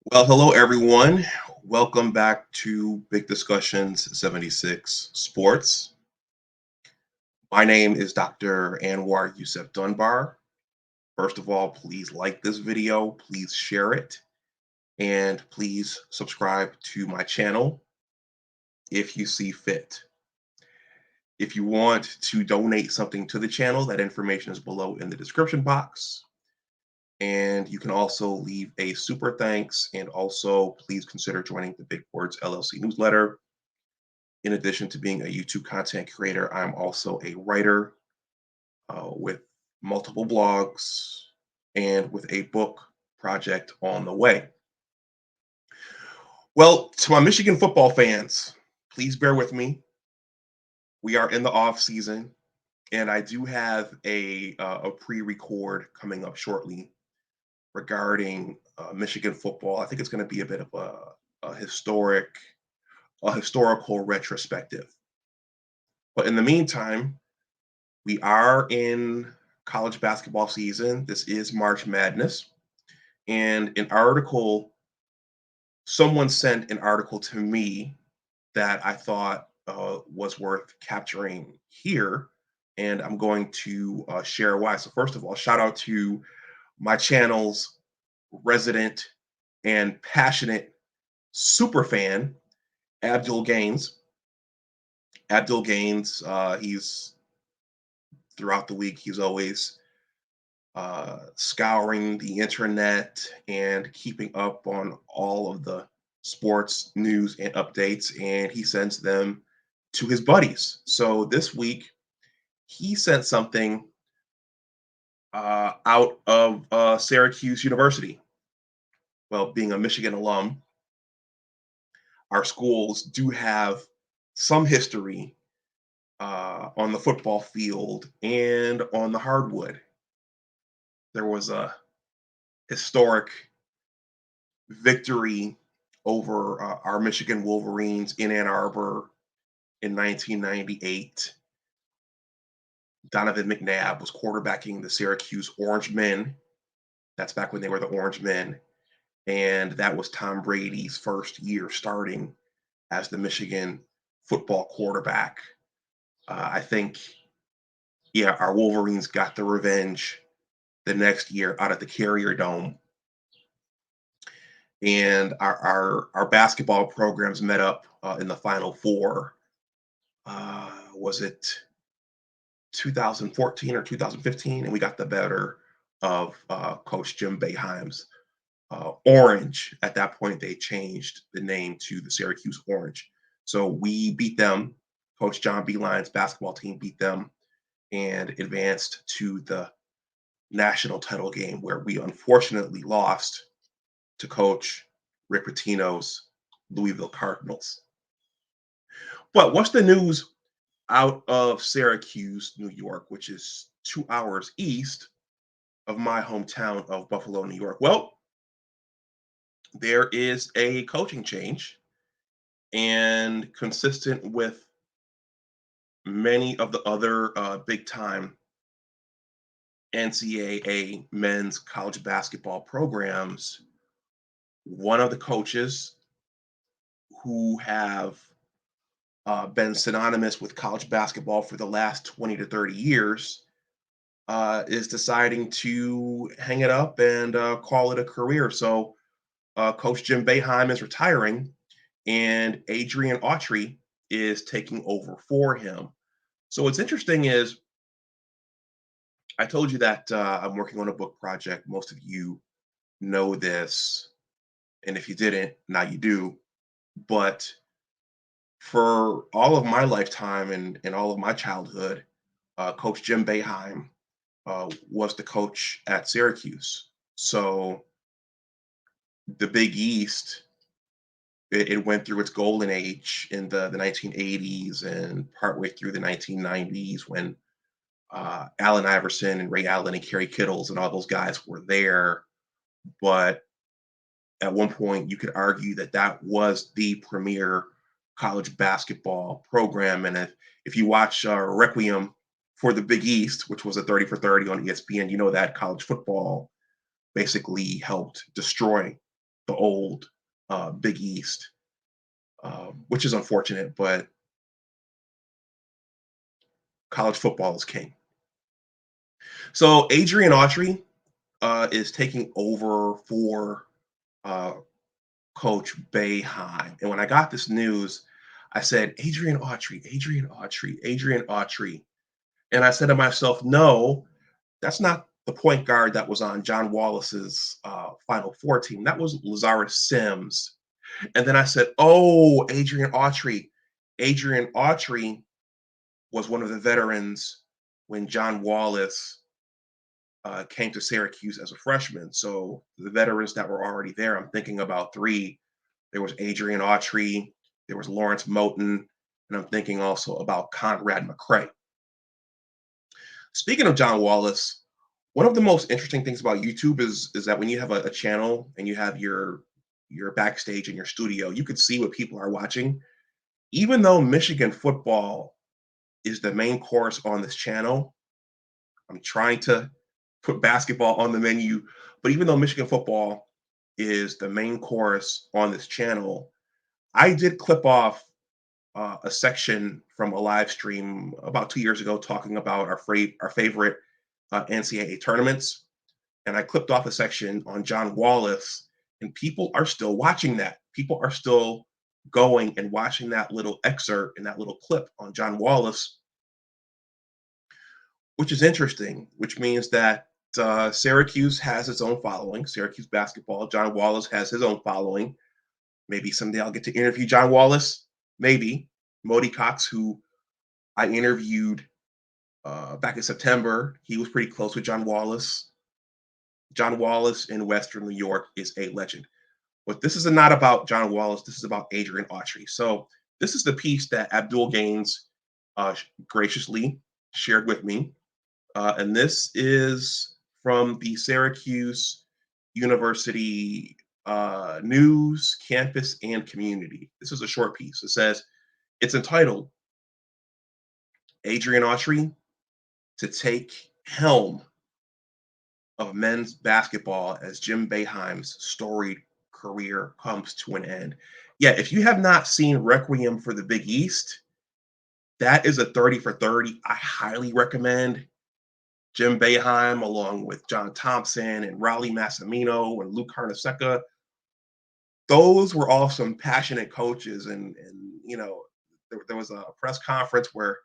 Well, hello everyone. Welcome back to Big Discussions 76 Sports. My name is Dr. Anwar Youssef Dunbar. First of all, please like this video, please share it, and please subscribe to my channel if you see fit. If you want to donate something to the channel, that information is below in the description box. And you can also leave a super thanks, and also please consider joining the Big Words LLC Newsletter. In addition to being a YouTube content creator, I'm also a writer with multiple blogs and with a book project on the way. Well, to my Michigan football fans, please bear with me. We are in the off season, and I do have a pre-record coming up shortly regarding Michigan football. I think it's going to be a bit of a historical retrospective. But in the meantime, we are in college basketball season. This is March Madness. And someone sent an article to me that I thought was worth capturing here. And I'm going to share why. So, first of all, shout out to my channel's resident and passionate super fan, Abdul Gaines. Abdul Gaines, he's throughout the week, he's always scouring the internet and keeping up on all of the sports news and updates, and he sends them to his buddies. So this week, he sent something out of Syracuse University. Well, being a Michigan alum, our schools do have some history on the football field and on the hardwood. There was a historic victory over our Michigan Wolverines in Ann Arbor in 1998. Donovan McNabb was quarterbacking the Syracuse Orange Men. That's back when they were the Orange Men. And that was Tom Brady's first year starting as the Michigan football quarterback. I think, yeah, our Wolverines got the revenge the next year out at the Carrier Dome, and our basketball programs met up in the Final Four. Was it 2014 or 2015? And we got the better of Coach Jim Boeheim's Orange. At that point, they changed the name to the Syracuse Orange. So we beat them. Coach John Beilein's basketball team beat them and advanced to the national title game, where we unfortunately lost to Coach Rick Pitino's Louisville Cardinals. But what's the news out of Syracuse, New York, which is 2 hours east of my hometown of Buffalo, New York? Well, there is a coaching change, and consistent with many of the other big time NCAA men's college basketball programs, one of the coaches who have been synonymous with college basketball for the last 20 to 30 years is deciding to hang it up and call it a career. So Coach Jim Boeheim is retiring, and Adrian Autry is taking over for him. So what's interesting is I told you that I'm working on a book project. Most of you know this, and if you didn't, now you do. But for all of my lifetime and all of my childhood, Coach Jim Boeheim was the coach at Syracuse. So the Big East, it went through its golden age in the 1980s and partway through the 1990s when Allen Iverson and Ray Allen and Kerry Kittles and all those guys were there. But at one point, you could argue that that was the premier college basketball program. And if you watch Requiem for the Big East, which was a 30 for 30 on ESPN, you know that college football basically helped destroy the old Big East, which is unfortunate, but college football is king. So Adrian Autry is taking over for uh, Coach Boeheim. And when I got this news, I said, Adrian Autry, Adrian Autry, Adrian Autry. And I said to myself, no, that's not the point guard that was on John Wallace's Final Four team. That was Lazarus Sims. And then I said, oh, Adrian Autry. Adrian Autry was one of the veterans when John Wallace came to Syracuse as a freshman. So the veterans that were already there, I'm thinking about three. There was Adrian Autry, there was Lawrence Moten, and I'm thinking also about Conrad McCray. Speaking of John Wallace, one of the most interesting things about YouTube is that when you have a channel and you have your backstage in your studio, you could see what people are watching. Even though Michigan football is the main course on this channel, I'm trying to put basketball on the menu, but even though Michigan football is the main course on this channel, I did clip off a section from a live stream about 2 years ago talking about our favorite NCAA tournaments, and I clipped off a section on John Wallace, and people are still watching that. People are still going and watching that little excerpt and that little clip on John Wallace, which is interesting, which means that Syracuse has its own following. Syracuse basketball. John Wallace has his own following. Maybe someday I'll get to interview John Wallace. Maybe Modi Cox, who I interviewed back in September, he was pretty close with John Wallace. John Wallace in Western New York is a legend. But this is not about John Wallace. This is about Adrian Autry. So this is the piece that Abdul Gaines graciously shared with me. And this is from the Syracuse University News, Campus, and Community. This is a short piece. It says, it's entitled, Adrian Autry to take helm of men's basketball as Jim Boeheim's storied career comes to an end. Yeah, if you have not seen Requiem for the Big East, that is a 30 for 30. I highly recommend. Jim Boeheim, along with John Thompson and Raleigh Massimino and Luke Carnesecca, those were all some passionate coaches. And you know, there was a press conference where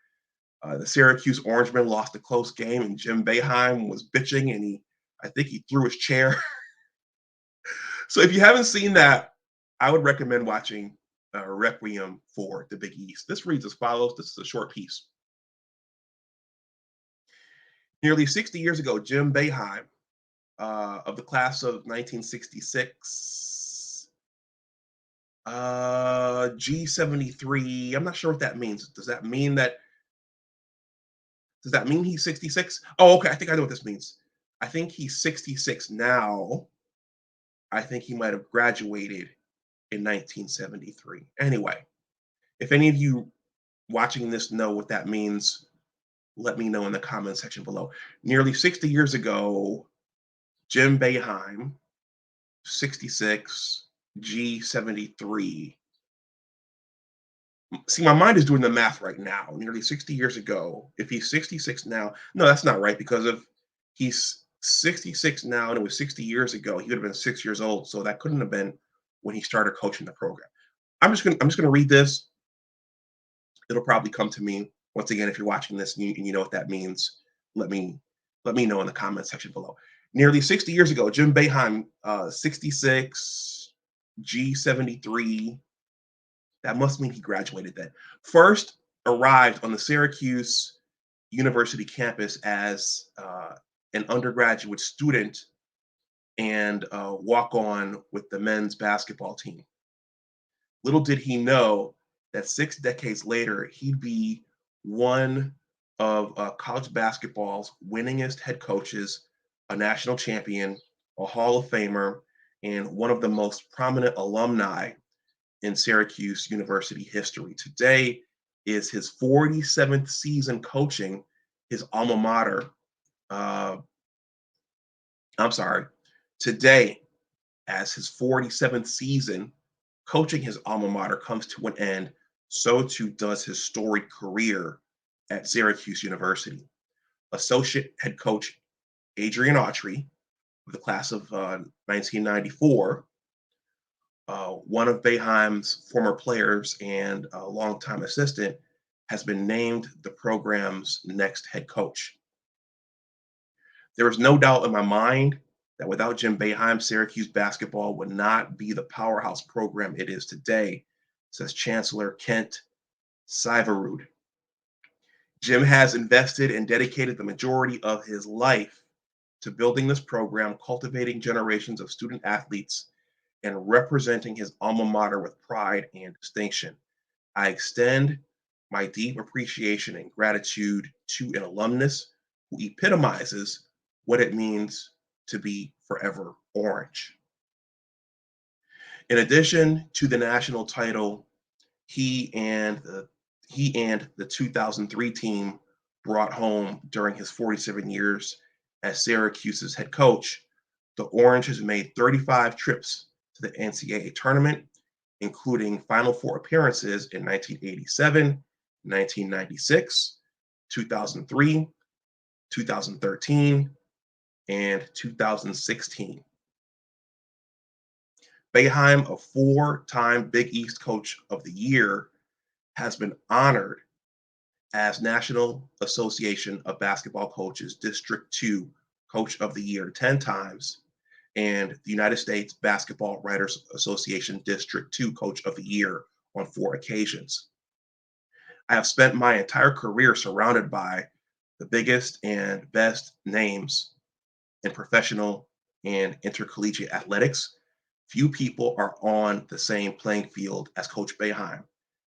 the Syracuse Orangemen lost a close game, and Jim Boeheim was bitching, and I think he threw his chair. So if you haven't seen that, I would recommend watching Requiem for the Big East. This reads as follows. This is a short piece. Nearly 60 years ago, Jim Boeheim, of the class of 1966, G73. I'm not sure what that means. Does that mean he's 66? Oh, okay. I think I know what this means. I think he's 66 now. I think he might have graduated in 1973. Anyway, if any of you watching this know what that means, let me know in the comment section below. Nearly 60 years ago, Jim Boeheim, 66, G73. See, my mind is doing the math right now. Nearly 60 years ago, if he's 66 now, no, that's not right, because if he's 66 now and it was 60 years ago, he would have been 6 years old. So that couldn't have been when he started coaching the program. I'm just gonna read this. It'll probably come to me. Once again, if you're watching this and you know what that means, let me know in the comment section below. Nearly 60 years ago, Jim Boeheim, 66, G73. That must mean he graduated then. First arrived on the Syracuse University campus as an undergraduate student and walk on with the men's basketball team. Little did he know that 6 decades later, he'd be one of college basketball's winningest head coaches, a national champion, a Hall of Famer, and one of the most prominent alumni in Syracuse University history. Today is his 47th season coaching his alma mater. I'm sorry. Today As his 47th season coaching his alma mater comes to an end, so too does his storied career at Syracuse University. Associate head coach Adrian Autry, of the class of 1994, one of Boeheim's former players and a longtime assistant, has been named the program's next head coach. There is no doubt in my mind that without Jim Boeheim, Syracuse basketball would not be the powerhouse program it is today, says Chancellor Kent Syverud. Jim has invested and dedicated the majority of his life to building this program, cultivating generations of student athletes, and representing his alma mater with pride and distinction. I extend my deep appreciation and gratitude to an alumnus who epitomizes what it means to be forever orange. In addition to the national title, he and the he and the 2003 team brought home during his 47 years as Syracuse's head coach. The Orange has made 35 trips to the NCAA tournament, including Final Four appearances in 1987, 1996, 2003, 2013, and 2016. Boeheim, a four-time Big East Coach of the Year, has been honored as National Association of Basketball Coaches District 2 Coach of the Year 10 times and the United States Basketball Writers Association District 2 Coach of the Year on 4 occasions. I have spent my entire career surrounded by the biggest and best names in professional and intercollegiate athletics. Few people are on the same playing field as Coach Boeheim,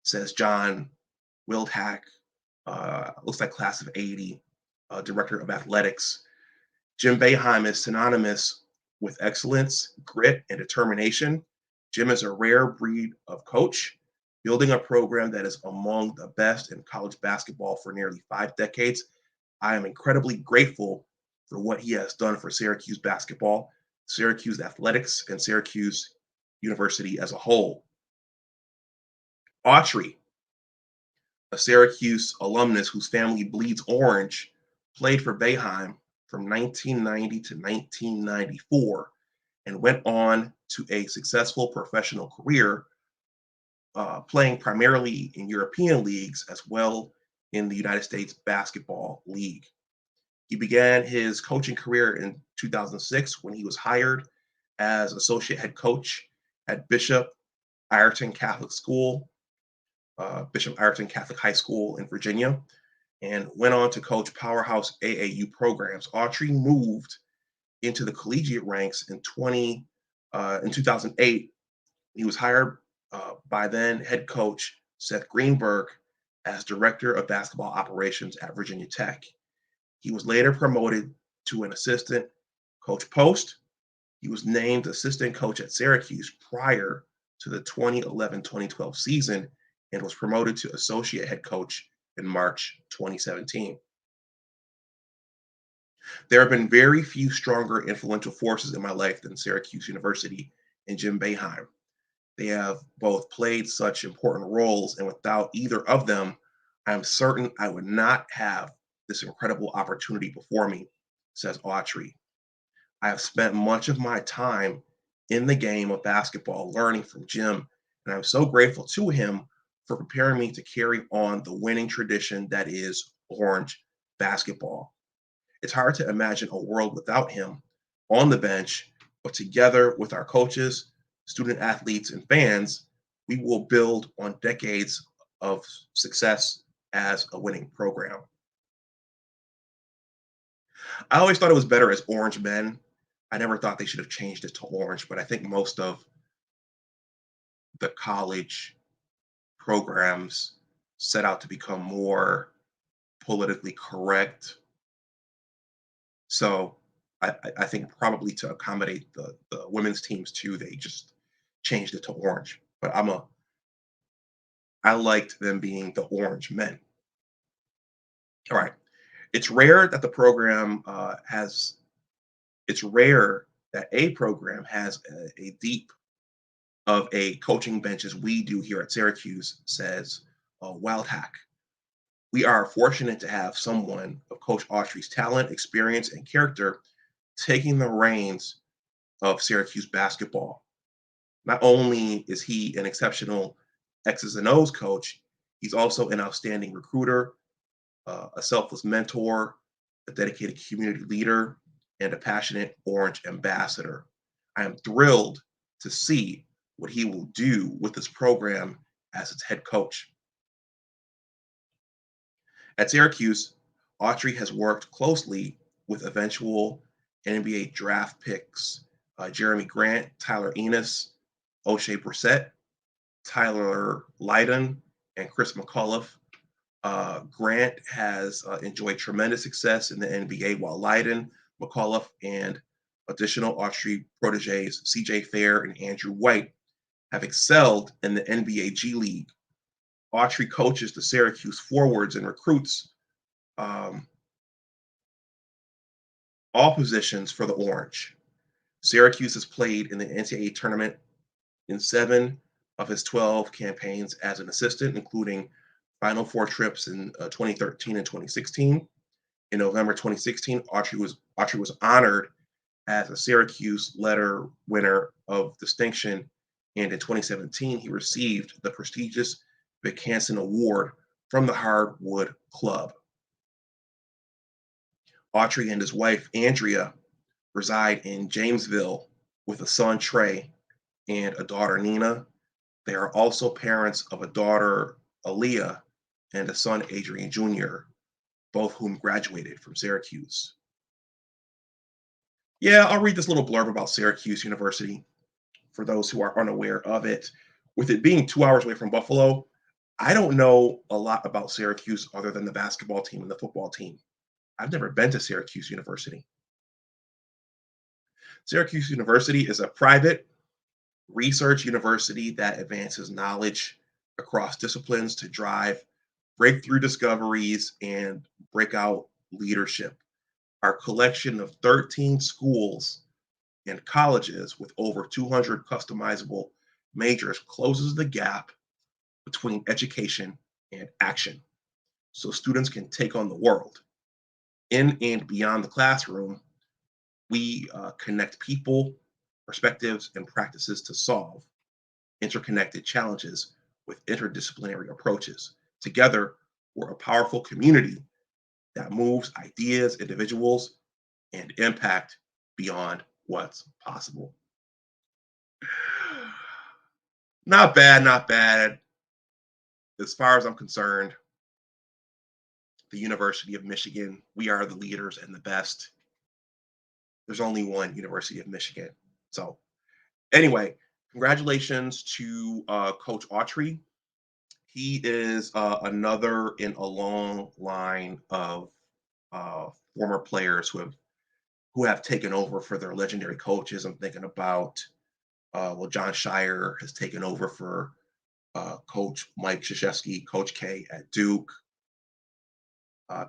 says John Wildhack, looks like class of 80, director of athletics. Jim Boeheim is synonymous with excellence, grit, and determination. Jim is a rare breed of coach, building a program that is among the best in college basketball for nearly 5 decades. I am incredibly grateful for what he has done for Syracuse basketball, Syracuse athletics, and Syracuse University as a whole. Autry, a Syracuse alumnus whose family bleeds orange, played for Boeheim from 1990 to 1994 and went on to a successful professional career, playing primarily in European leagues as well in the United States Basketball League. He began his coaching career in 2006 when he was hired as associate head coach at Bishop Ireton Catholic High School in Virginia, and went on to coach powerhouse AAU programs. Autry moved into the collegiate ranks in 2008. He was hired by then head coach Seth Greenberg as director of basketball operations at Virginia Tech. He was later promoted to an assistant coach post. He was named assistant coach at Syracuse prior to the 2011-2012 season and was promoted to associate head coach in March 2017. There have been very few stronger influential forces in my life than Syracuse University and Jim Boeheim. They have both played such important roles, and without either of them, I am certain I would not have this incredible opportunity before me, says Autry. I have spent much of my time in the game of basketball learning from Jim, and I'm so grateful to him for preparing me to carry on the winning tradition that is Orange basketball. It's hard to imagine a world without him on the bench, but together with our coaches, student athletes, and fans, we will build on decades of success as a winning program. I always thought it was better as Orange Men. I never thought they should have changed it to Orange, but I think most of the college programs set out to become more politically correct. So I think probably to accommodate the women's teams too, they just changed it to Orange. But I liked them being the Orange Men. All right. It's rare that the program has. It's rare that A program has a deep of a coaching bench as we do here at Syracuse says, wild hack. We are fortunate to have someone of Coach Autry's talent, experience, and character taking the reins of Syracuse basketball. Not only is he an exceptional X's and O's coach, he's also an outstanding recruiter, a selfless mentor, a dedicated community leader, and a passionate Orange ambassador. I am thrilled to see what he will do with this program as its head coach. At Syracuse, Autry has worked closely with eventual NBA draft picks Jeremy Grant, Tyler Enos, O'Shea Brissett, Tyler Lydon, and Chris McAuliffe. Grant has enjoyed tremendous success in the NBA, while Lydon, McAuliffe, and additional Autry proteges CJ Fair and Andrew White have excelled in the NBA G League. Autry coaches the Syracuse forwards and recruits um, all positions for the Orange. Syracuse has played in the NCAA tournament in 7 of his 12 campaigns as an assistant, including Final Four trips in 2013 and 2016. In November 2016, Autry was honored as a Syracuse letter winner of distinction, and in 2017, he received the prestigious Vic Hansen Award from the Hardwood Club. Autry and his wife, Andrea, reside in Jamesville with a son, Trey, and a daughter, Nina. They are also parents of a daughter, Aaliyah, and a son, Adrian Jr., both whom graduated from Syracuse. Yeah, I'll read this little blurb about Syracuse University for those who are unaware of it. With it being 2 hours away from Buffalo, I don't know a lot about Syracuse other than the basketball team and the football team. I've never been to Syracuse University. Syracuse University is a private research university that advances knowledge across disciplines to drive breakthrough discoveries and breakout leadership. Our collection of 13 schools and colleges with over 200 customizable majors closes the gap between education and action so students can take on the world. In and beyond the classroom, we connect people, perspectives, and practices to solve interconnected challenges with interdisciplinary approaches. Together, we're a powerful community that moves ideas, individuals, and impact beyond what's possible. Not bad, not bad. As far as I'm concerned, the University of Michigan, we are the leaders and the best. There's only one University of Michigan. So, anyway, congratulations to Coach Autry. He is another in a long line of former players who have taken over for their legendary coaches. I'm thinking about John Shire has taken over for Coach Mike Krzyzewski, Coach K at Duke.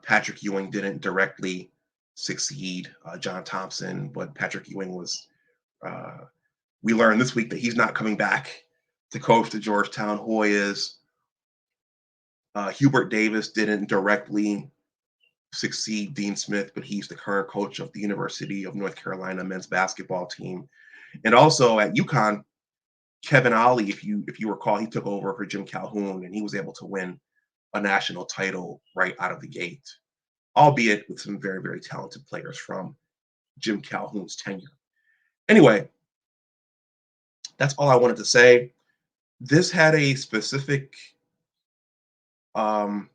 Patrick Ewing didn't directly succeed John Thompson, but Patrick Ewing was. We learned this week that he's not coming back to coach the Georgetown Hoyas. Hubert Davis didn't directly succeed Dean Smith, but he's the current coach of the University of North Carolina men's basketball team. And also at UConn, Kevin Ollie, if you recall, he took over for Jim Calhoun, and he was able to win a national title right out of the gate, albeit with some very, very talented players from Jim Calhoun's tenure. Anyway, that's all I wanted to say. This had a specific, um,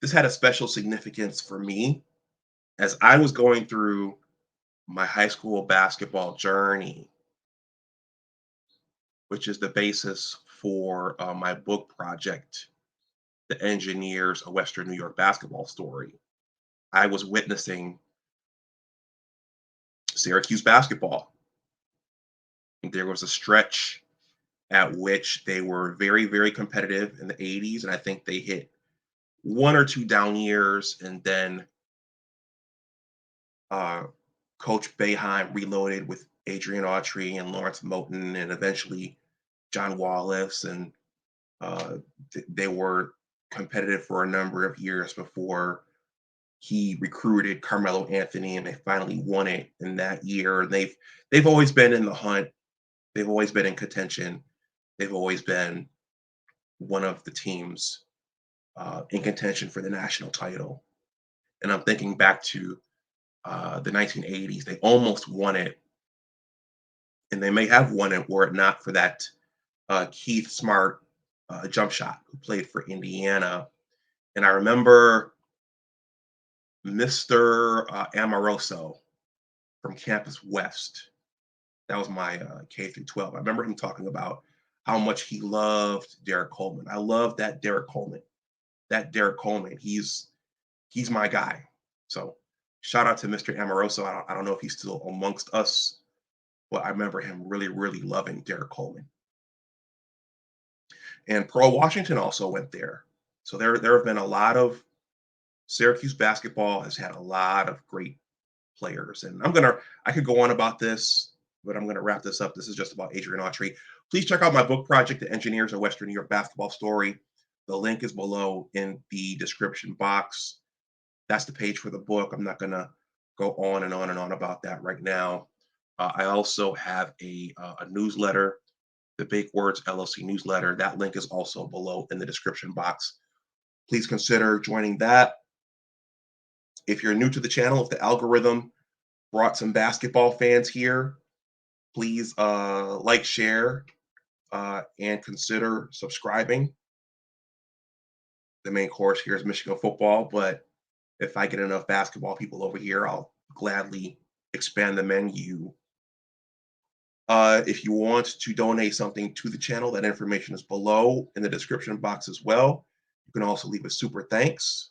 this had a special significance for me as I was going through my high school basketball journey, which is the basis for my book project, The Engineers, A Western New York Basketball Story. I was witnessing Syracuse basketball. There was a stretch at which they were very, very competitive in the 80s, and I think they hit one or two down years, and then Coach Boeheim reloaded with Adrian Autry and Lawrence Moten and eventually John Wallace, and they were competitive for a number of years before he recruited Carmelo Anthony, and they finally won it in that year. And they've always been in the hunt. They've always been in contention. They've always been one of the teams in contention for the national title. And I'm thinking back to the 1980s. They almost won it, and they may have won it were it not for that Keith Smart jump shot who played for Indiana. And I remember Mr. Amoroso from Campus West. That was my K through 12. I remember him talking about how much he loved Derek Coleman. I love that Derek Coleman. That Derek Coleman. He's my guy. So shout out to Mr. Amoroso. I don't know if he's still amongst us, but I remember him really, really loving Derek Coleman. And Pearl Washington also went there. So there have been a lot of Syracuse basketball has had a lot of great players. And I could go on about this, but I'm gonna wrap this up. This is just about Adrian Autry. Please check out my book project, The Engineers of Western New York Basketball Story. The link is below in the description box. That's the page for the book. I'm not gonna go on and on and on about that right now. I also have a newsletter, the Big Words LLC Newsletter. That link is also below in the description box. Please consider joining that. If you're new to the channel, if the algorithm brought some basketball fans here, please like, share, and consider subscribing. The main course here is Michigan football, but if I get enough basketball people over here, I'll gladly expand the menu. If you want to donate something to the channel, that information is below in the description box as well. You can also leave a super thanks.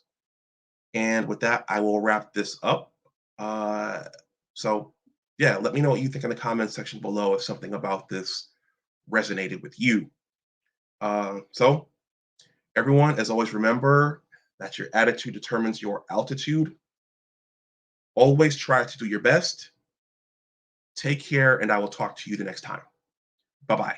And with that, I will wrap this up. So yeah, let me know what you think in the comments section below if something about this resonated with you. So everyone, as always, remember that your attitude determines your altitude. Always try to do your best. Take care, and I will talk to you the next time. Bye-bye.